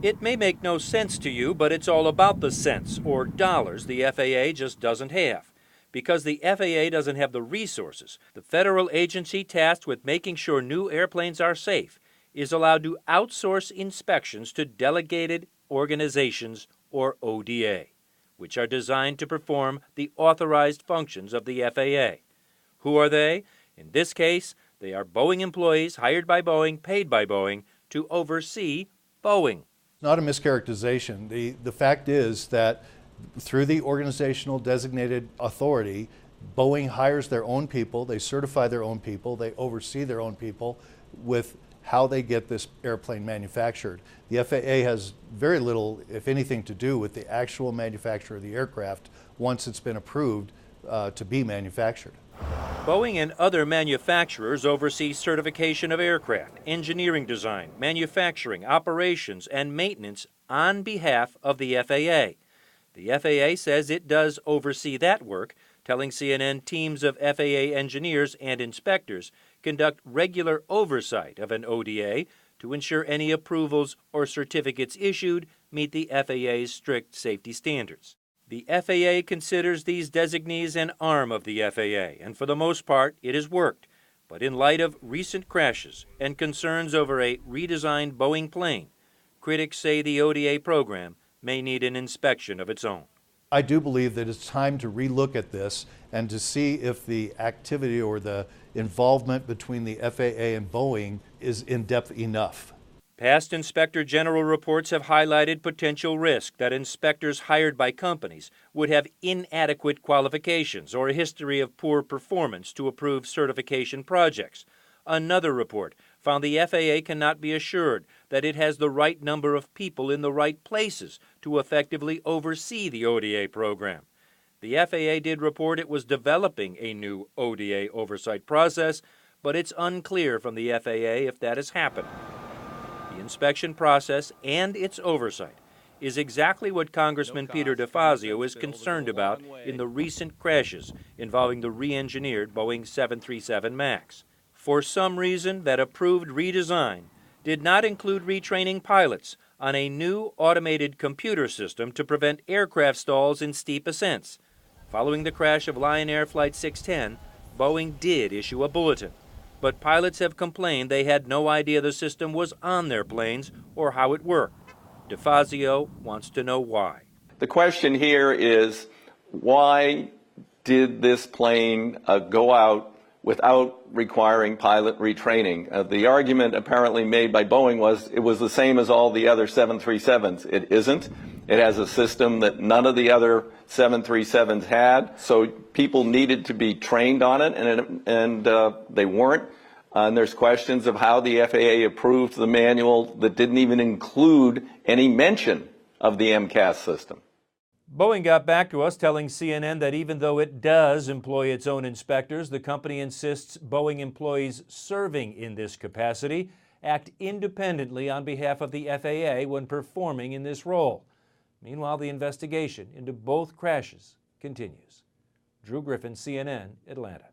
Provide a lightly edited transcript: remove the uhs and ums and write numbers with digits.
It may make no sense to you, but it's all about the cents or dollars the FAA just doesn't have. Because the FAA doesn't have the resources, the federal agency tasked with making sure new airplanes are safe is allowed to outsource inspections to delegated organizations, or ODA, which are designed to perform the authorized functions of the FAA. Who are they? In this case, they are Boeing employees hired by Boeing, paid by Boeing, to oversee Boeing. Not a mischaracterization. The fact is that through the organizational designated authority, Boeing hires their own people, they certify their own people, they oversee their own people with how they get this airplane manufactured. The FAA has very little, if anything, to do with the actual manufacture of the aircraft once it's been approved to be manufactured. Boeing and other manufacturers oversee certification of aircraft, engineering design, manufacturing, operations, and maintenance on behalf of the FAA. The FAA says it does oversee that work, telling CNN teams of FAA engineers and inspectors conduct regular oversight of an ODA to ensure any approvals or certificates issued meet the FAA's strict safety standards. The FAA considers these designees an arm of the FAA, and for the most part, it has worked. But in light of recent crashes and concerns over a redesigned Boeing plane, critics say the ODA program may need an inspection of its own. I do believe that it's time to relook at this and to see if the activity or the involvement between the FAA and Boeing is in-depth enough. Past Inspector General reports have highlighted potential risk that inspectors hired by companies would have inadequate qualifications or a history of poor performance to approve certification projects. Another report found the FAA cannot be assured that it has the right number of people in the right places to effectively oversee the ODA program. The FAA did report it was developing a new ODA oversight process, but it's unclear from the FAA if that has happened. The inspection process and its oversight is exactly what Congressman Peter DeFazio is concerned about in the recent crashes involving the re-engineered Boeing 737 MAX. For some reason, that approved redesign did not include retraining pilots on a new automated computer system to prevent aircraft stalls in steep ascents. Following the crash of Lion Air Flight 610, Boeing did issue a bulletin, but pilots have complained they had no idea the system was on their planes or how it worked. DeFazio wants to know why. The question here is, why did this plane go out without requiring pilot retraining? The argument apparently made by Boeing was it was the same as all the other 737s. It isn't. It has a system that none of the other 737s had, so people needed to be trained on it, and they weren't. And there's questions of how the FAA approved the manual that didn't even include any mention of the MCAS system. Boeing got back to us telling CNN that even though it does employ its own inspectors, the company insists Boeing employees serving in this capacity act independently on behalf of the FAA when performing in this role. Meanwhile, the investigation into both crashes continues. Drew Griffin, CNN, Atlanta.